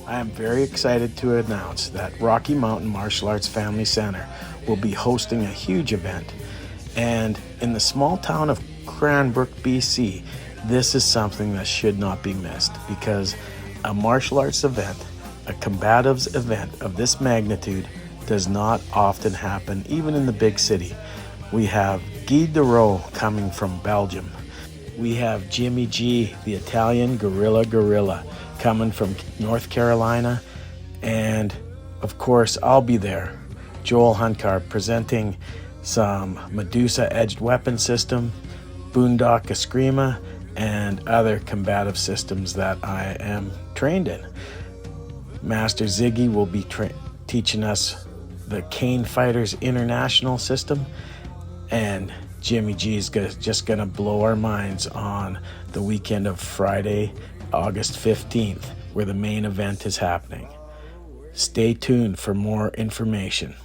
I am very excited to announce that Rocky Mountain Martial Arts Family Center will be hosting a huge event. And in the small town of Cranbrook, BC, this is something that should not be missed, because a martial arts event, a combatives event of this magnitude does not often happen, even in the big city. We have Guy Dero coming from Belgium. We have Jimmy G, the Italian gorilla, coming from North Carolina. And of course, I'll be there, Joel Hunkar, presenting some Medusa edged weapon system, Boondock Eskrima, and other combative systems that I am trained in. Master Ziggy will be teaching us the Cane Fighters International system, and Jimmy G is just gonna blow our minds on the weekend of Friday, August 15th, where the main event is happening. Stay tuned for more information.